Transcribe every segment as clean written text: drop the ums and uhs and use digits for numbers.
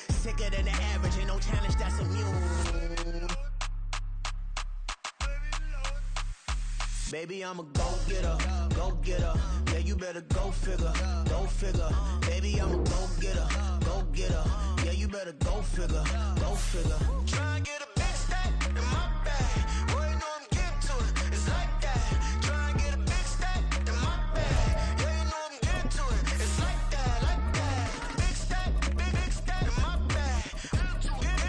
Sicker than the average, ain't no challenge that's immune. Baby, I'm a go-getter, go-getter. Yeah, you better go figure, go figure. Baby, I'm a go-getter, go-getter. Yeah, you better go figure, go figure. Try and get a big stack in my bag. Boy, you know I'm getting to it, it's like that. Try and get a big stack in my bag. Yeah, you know I'm getting to it, it's like that, like that. Big stack in my bag.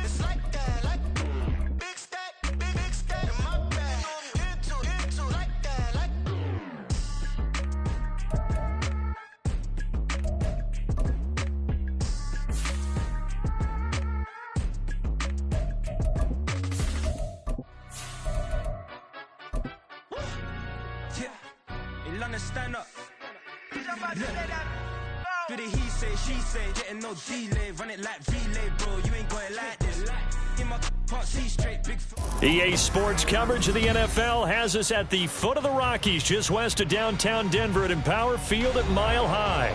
It's like that, like big stack in my bag. You know I'm getting to it, like that, like. Stand up. Do the he say, she say, getting no delay, run it like relay, bro. You ain't going like this. In my can't see straight, big. EA Sports coverage of the NFL has us at the foot of the Rockies, just west of downtown Denver at Empower Field at Mile High.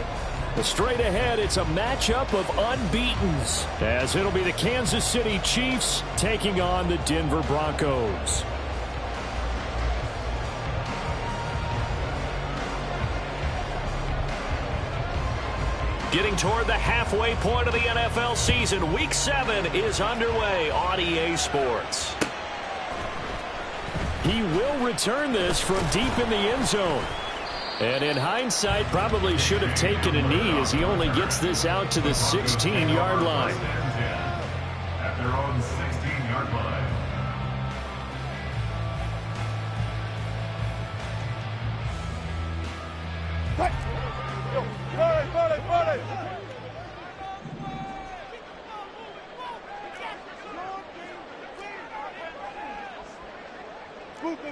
Straight ahead, it's a matchup of unbeatens, as it'll be the Kansas City Chiefs taking on the Denver Broncos. Getting toward the halfway point of the NFL season, Week 7 is underway on EA Sports. He will return this from deep in the end zone. And in hindsight, probably should have taken a knee as he only gets this out to the 16-yard line. At their own 16-yard line.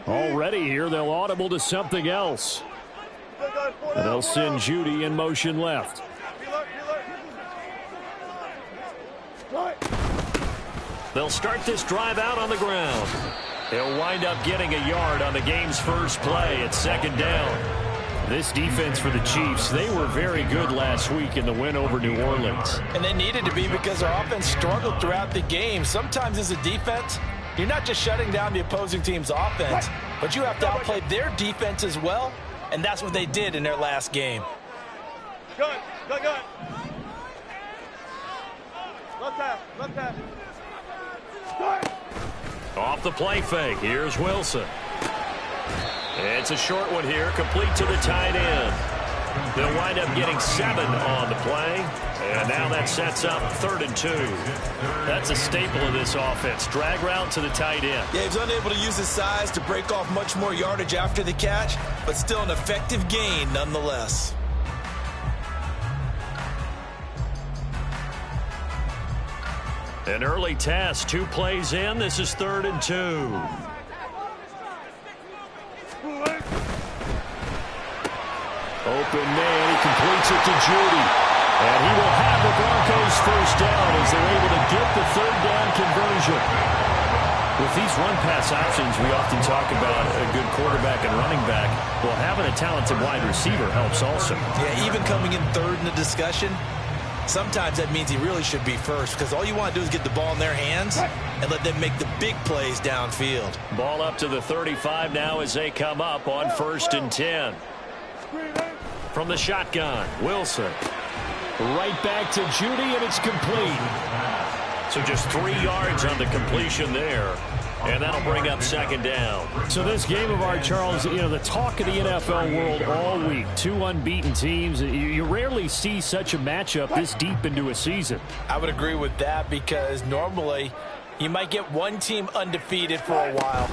Already here, they'll audible to something else. And they'll send Judy in motion left. They'll start this drive out on the ground. He'll wind up getting a yard on the game's first play at second down. This defense for the Chiefs, they were very good last week in the win over New Orleans. And they needed to be because their offense struggled throughout the game. Sometimes as a defense, you're not just shutting down the opposing team's offense, but you have to outplay their defense as well, and that's what they did in their last game. Good. Left half. Off the play fake, here's Wilson. It's a short one here, complete to the tight end. They'll wind up getting 7 on the play, and now that sets up 3rd and 2. That's a staple of this offense, drag route to the tight end. Yeah, he's unable to use his size to break off much more yardage after the catch, but still an effective gain nonetheless. An early test, 2 plays in, this is 3rd and 2. Open man, he completes it to Judy. And he will have the Broncos first down as they're able to get the 3rd down conversion. With these run-pass options, we often talk about a good quarterback and running back. Well, having a talented wide receiver helps also. Yeah, even coming in 3rd in the discussion, sometimes that means he really should be first because all you want to do is get the ball in their hands and let them make the big plays downfield. Ball up to the 35 now as they come up on 1st and 10. From the shotgun, Wilson. Right back to Judy, and it's complete. So just 3 yards on the completion there. And that'll bring up 2nd down. So this game of ours, Charles, you know, the talk of the NFL world all week. 2 unbeaten teams. You rarely see such a matchup this deep into a season. I would agree with that because normally you might get one team undefeated for a while.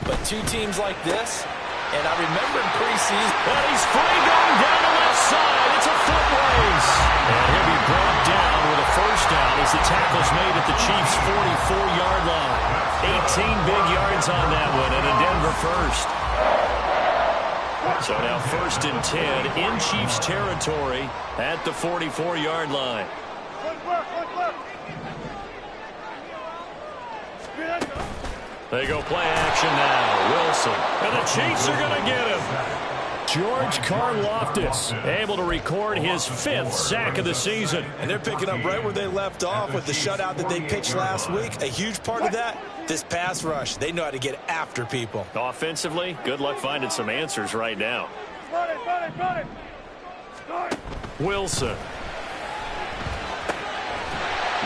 But 2 teams like this, and I remember in preseason. And he's free going down the left side. It's a foot race. And he'll be brought down with a first down as the tackle's made at the Chiefs' 44-yard line. 18 big yards on that one and a Denver first. So now 1st and 10 in Chiefs territory at the 44-yard line. They go play action now. Wilson. And the Chiefs are going to get him. George Karlaftis able to record his 5th sack of the season. And they're picking up right where they left off with the shutout that they pitched last week. A huge part of that, this pass rush. They know how to get after people. Offensively, good luck finding some answers right now. Wilson.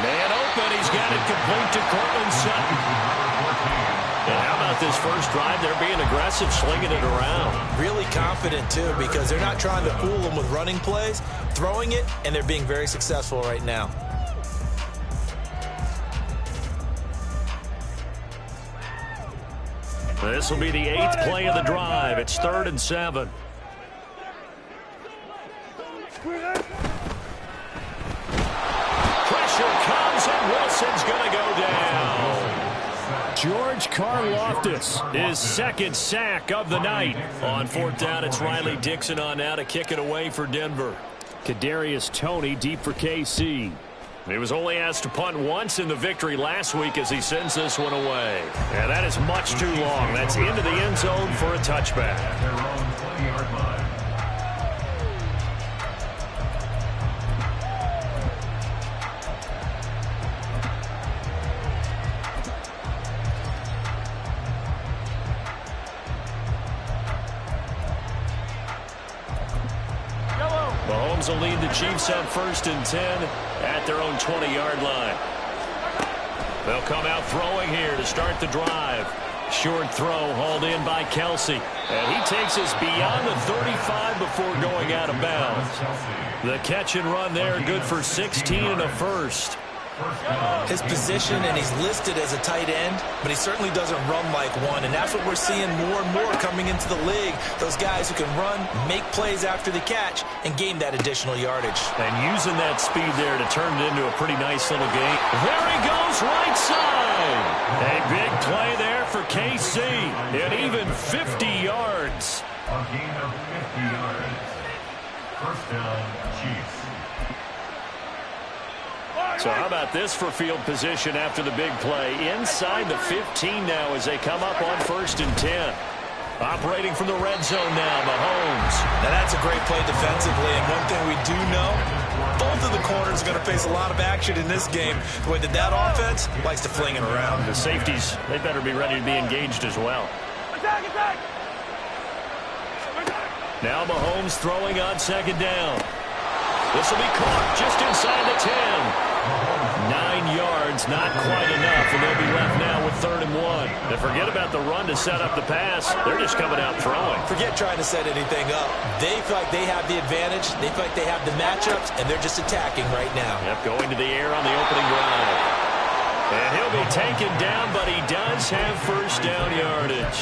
Man open. He's got it complete to Cortland Sutton. And how about this first drive? They're being aggressive, slinging it around. Really confident, too, because they're not trying to fool them with running plays, throwing it, and they're being very successful right now. This will be the 8th play of the drive. It's 3rd and 7. Pressure comes, and Wilson's going to go down. George Karlaftis, his 2nd sack of the night. On 4th down, it's Riley Dixon on now to kick it away for Denver. Kadarius Toney deep for KC. He was only asked to punt once in the victory last week as he sends this one away. And that is much too long. That's into the end zone for a touchback. Their own 20-yard line. Mahomes will lead the Chiefs on 1st and 10 at their own 20-yard line. They'll come out throwing here to start the drive. Short throw hauled in by Kelsey. And he takes us beyond the 35 before going out of bounds. The catch and run there, good for 16 and a first. His position, and he's listed as a tight end, but he certainly doesn't run like one, and that's what we're seeing more and more coming into the league. Those guys who can run, make plays after the catch, and gain that additional yardage. And using that speed there to turn it into a pretty nice little game. There he goes, right side. A big play there for KC, and even 50 yards. A gain of 50 yards. First down, Chiefs. So how about this for field position after the big play? Inside the 15 now as they come up on 1st and 10. Operating from the red zone now, Mahomes. Now that's a great play defensively, and one thing we do know, both of the corners are going to face a lot of action in this game. The way that offense likes to fling it around. The safeties, they better be ready to be engaged as well. Attack! Now Mahomes throwing on 2nd down. This will be caught just inside the 10. 9 yards, not quite enough, and they'll be left now with 3rd and 1. And forget about the run to set up the pass. They're just coming out throwing. Forget trying to set anything up. They feel like they have the advantage. They feel like they have the matchups, and they're just attacking right now. Yep, going to the air on the opening drive. And he'll be taken down, but he does have 1st down yardage.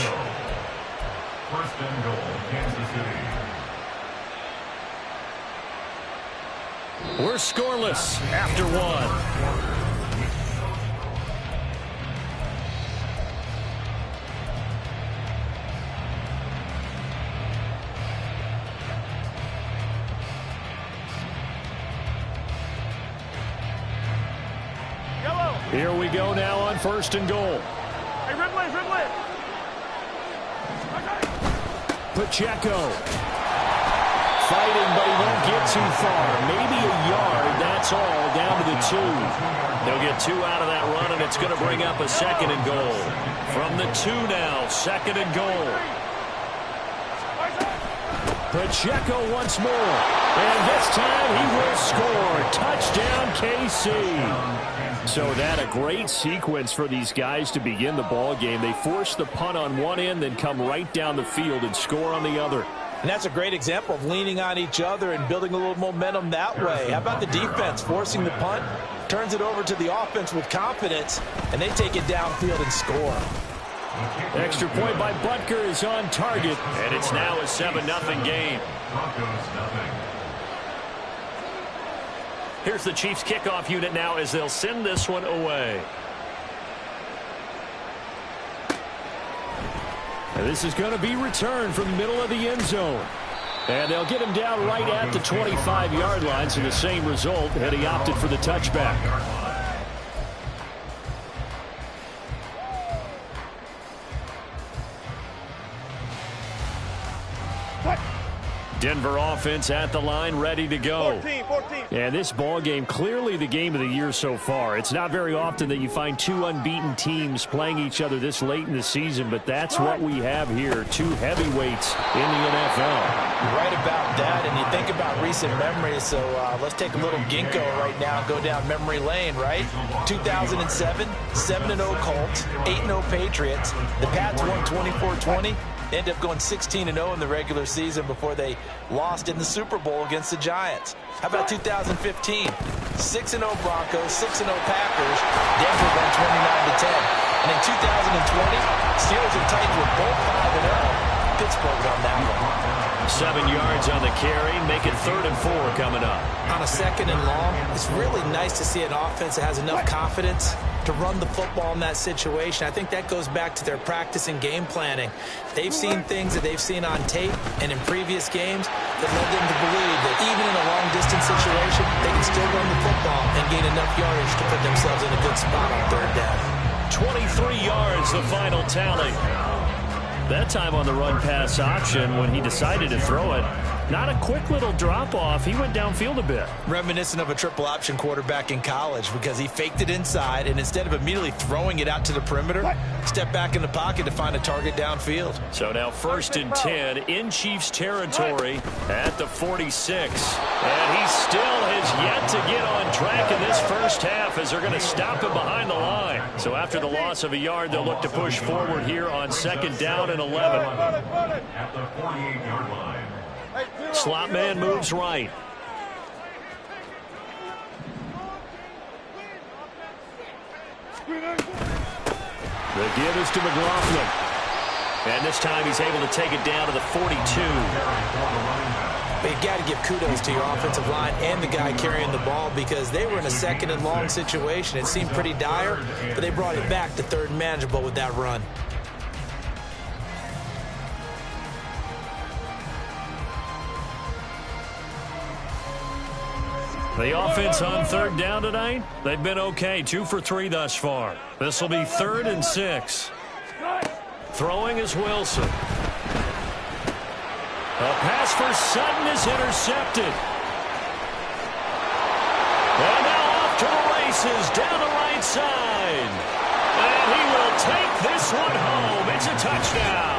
1st and goal, Kansas City. We're scoreless after 1. Here we go now on 1st and goal. Hey, Ridley! Pacheco. Fighting, but he won't get too far. Maybe a yard, that's all, down to the 2. They'll get 2 out of that run, and it's going to bring up a 2nd and goal. From the 2 now, 2nd and goal. Pacheco once more. And this time he will score. Touchdown, KC. So that a great sequence for these guys to begin the ball game. They force the punt on one end, then come right down the field and score on the other. And that's a great example of leaning on each other and building a little momentum that way. How about the defense forcing the punt? Turns it over to the offense with confidence, and they take it downfield and score. Extra point by Butker is on target, and it's now a 7-0 game. Here's the Chiefs kickoff unit now as they'll send this one away. And this is going to be returned from the middle of the end zone. And they'll get him down right at the 25-yard line, so the same result had he opted for the touchback. Denver offense at the line, ready to go. 14. And this ball game, clearly the game of the year so far. It's not very often that you find two unbeaten teams playing each other this late in the season, but that's what we have here, two heavyweights in the NFL. You're right about that, and you think about recent memories, so let's take a little ginkgo right now and go down memory lane, right? 2007, 7-0 Colts, 8-0 Patriots. The Pats won 24-20. They ended up going 16-0 in the regular season before they lost in the Super Bowl against the Giants. How about 2015? 6-0 Broncos, 6-0 Packers. Denver won 29-10. And in 2020, Steelers and Titans were both 5-0. Pittsburgh won that one. 7 yards on the carry, make it 3rd and 4 coming up. On a 2nd and long, it's really nice to see an offense that has enough confidence to run the football in that situation. I think that goes back to their practice and game planning. They've seen things that they've seen on tape and in previous games that led them to believe that even in a long-distance situation, they can still run the football and gain enough yardage to put themselves in a good spot on 3rd down. 23 yards, the final tally. That time on the run-pass option when he decided to throw it. Not a quick little drop-off. He went downfield a bit. Reminiscent of a triple option quarterback in college because he faked it inside, and instead of immediately throwing it out to the perimeter, stepped back in the pocket to find a target downfield. So now 1st and 10 in Chiefs territory at the 46. And he still has yet to get on track in this first half as they're going to stop him behind the line. So after the loss of a yard, they'll look to push forward here on 2nd down and 11. At the 48-yard line. Slot man moves right. The give is to McLaughlin. And this time he's able to take it down to the 42. But you got to give kudos to your offensive line and the guy carrying the ball because they were in a 2nd and long situation. It seemed pretty dire, but they brought it back to 3rd and manageable with that run. The offense on 3rd down tonight, they've been okay. 2 for 3 thus far. This will be 3rd and 6. Throwing is Wilson. A pass for Sutton is intercepted. And now off to the races down the right side. And he will take this one home. It's a touchdown.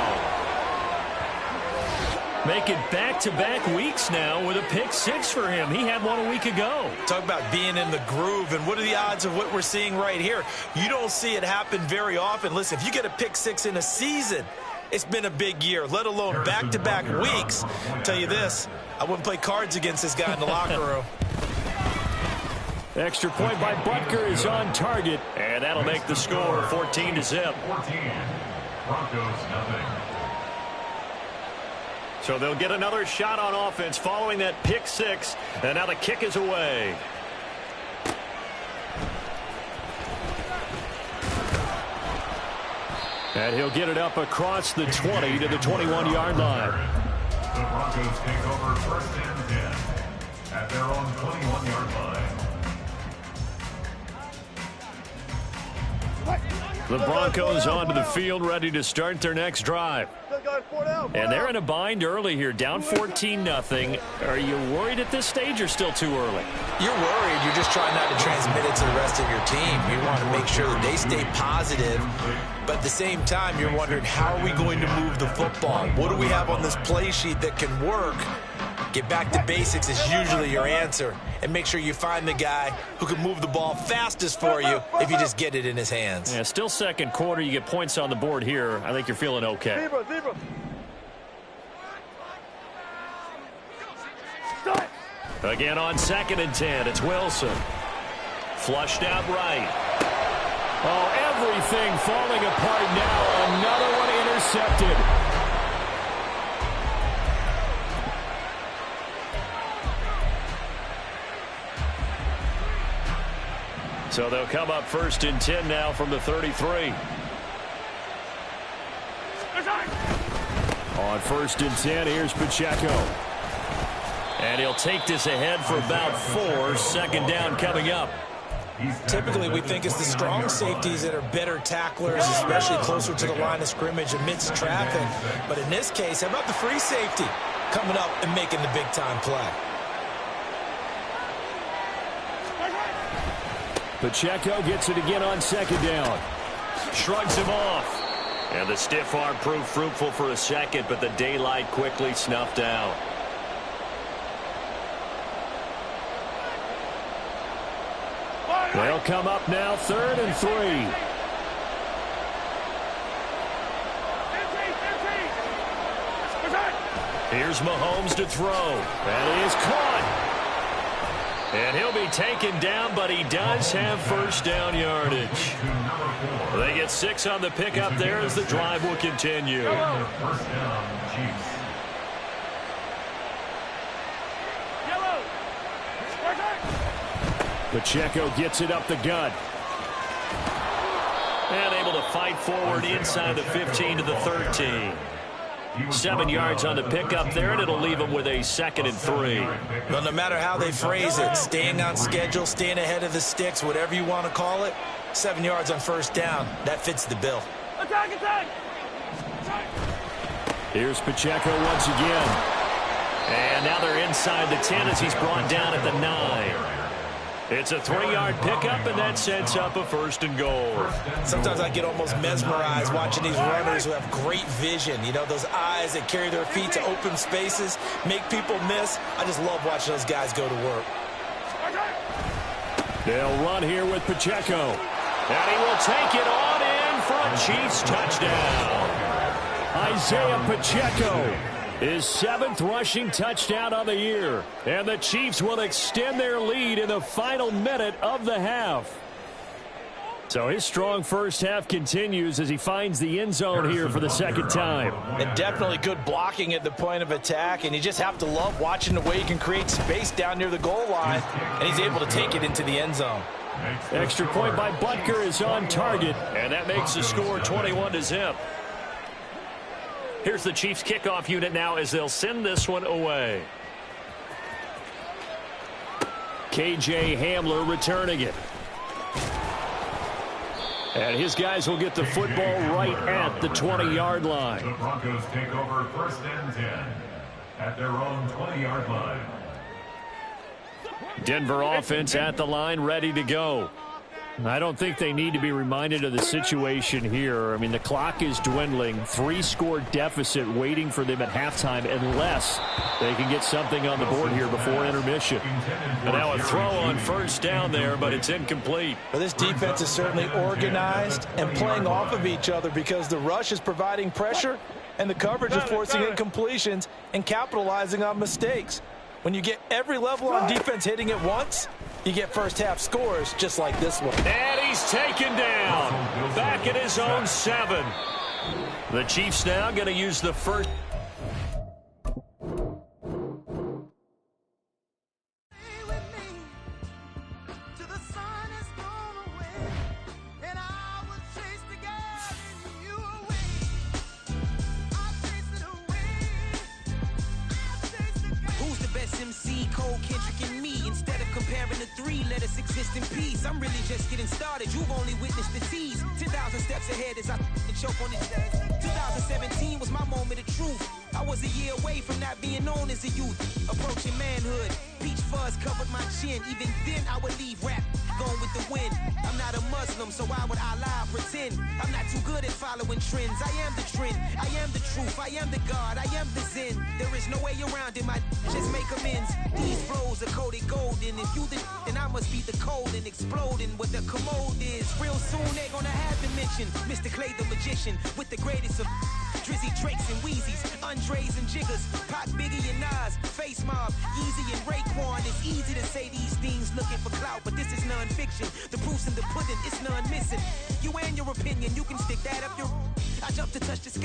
Make it back-to-back weeks now with a pick 6 for him. He had one a week ago. Talk about being in the groove, and what are the odds of what we're seeing right here? You don't see it happen very often. Listen, if you get a pick 6 in a season, it's been a big year, let alone back-to-back weeks. I'll tell you this, I wouldn't play cards against this guy in the locker room. Extra point by Butker is on target, and that'll make the score 14-0. 14. Broncos nothing. So they'll get another shot on offense following that pick 6, and now the kick is away. And he'll get it up across the 20 to the 21-yard line. The Broncos take over 1st and 10 at their own 21-yard line. The Broncos onto the field, ready to start their next drive. And they're in a bind early here, down 14-0. Are you worried at this stage or still too early? You're worried. You're just trying not to transmit it to the rest of your team. You want to make sure that they stay positive. But at the same time, you're wondering, how are we going to move the football? What do we have on this play sheet that can work? Get back to basics is usually your answer. And make sure you find the guy who can move the ball fastest for you if you just get it in his hands. Yeah, still 2nd quarter. You get points on the board here. I think you're feeling okay. Zebra. Again on 2nd and 10, it's Wilson. Flushed out right. Oh, everything falling apart now. Another one intercepted. So they'll come up 1st and 10 now from the 33. On 1st and 10, here's Pacheco. And he'll take this ahead for about 4. 2nd down coming up. Typically, we think it's the strong safeties that are better tacklers, especially closer to the line of scrimmage amidst traffic. But in this case, how about the free safety? coming up and making the big-time play. Pacheco gets it again on second down. Shrugs him off. And the stiff arm proved fruitful for a second, but the daylight quickly snuffed out. They'll come up now, 3rd and 3. Here's Mahomes to throw. And he is caught. And he'll be taken down, but he does have first down yardage. They get 6 on the pickup there as the drive will continue. First down, Chiefs. Pacheco gets it up the gut. And able to fight forward inside the 15 to the 13. 7 yards on the pickup there, and it'll leave them with a 2nd and 3. Well, no matter how they phrase it, staying on schedule, staying ahead of the sticks, whatever you want to call it, 7 yards on first down, that fits the bill. Attack, attack! Here's Pacheco once again. And now they're inside the 10 as he's brought down at the 9. It's a 3-yard pickup, and that sets up a 1st and goal. Sometimes I get almost mesmerized watching these runners who have great vision. You know, those eyes that carry their feet to open spaces, make people miss. I just love watching those guys go to work. They'll run here with Pacheco. And he will take it on in for a Chiefs touchdown. Isaiah Pacheco, his 7th rushing touchdown on the year. And the Chiefs will extend their lead in the final minute of the half. So his strong first half continues as he finds the end zone here for the 2nd time. And definitely good blocking at the point of attack, and you just have to love watching the way he can create space down near the goal line, and he's able to take it into the end zone. Extra point by Butker is on target, and that makes the score 21-0. Here's the Chiefs kickoff unit now as they'll send this one away. KJ Hamler returning it. And his guys will get the football right at the 20-yard line. The Broncos take over 1st and 10 at their own 20-yard line. Denver offense at the line, ready to go. I don't think they need to be reminded of the situation here. I mean, the clock is dwindling. 3-score deficit waiting for them at halftime unless they can get something on the board here before intermission. And now a throw on 1st down there, but it's incomplete. Well, this defense is certainly organized and playing off of each other because the rush is providing pressure and the coverage is forcing incompletions and capitalizing on mistakes. When you get every level on defense hitting at once, you get first half scores just like this one. And he's taken down back at his own 7. The Chiefs now going to use the first. Let us exist in peace. I'm really just getting started. You've only witnessed the tease. 10,000 steps ahead as I choke on it. 2017 was my moment of truth. I was a year away from not being known as a youth. Approaching manhood. Peach fuzz covered my chin. Even then I would leave rap going with the wind. I'm not a Muslim, so why would I lie or pretend? I'm not too good at following trends. I am the trend. I am the truth. I am the God. I am the Zen. There is no way around it. My just make amends. These flows are coated golden. If you then I must be the cold and exploding what the commode is. Real soon they're gonna have to mention Mr. Clay the magician with the greatest of Drizzy, Drakes, and Wheezies, Andres and Jiggers, Pac, Biggie, and Nas, Face Mob, Yeezy, and Raekwon. It's easy to say these things looking for clout, but this is non-fiction. The proof's in the pudding, it's none missing. You and your opinion, you can stick that up your. I jump to touch the sky.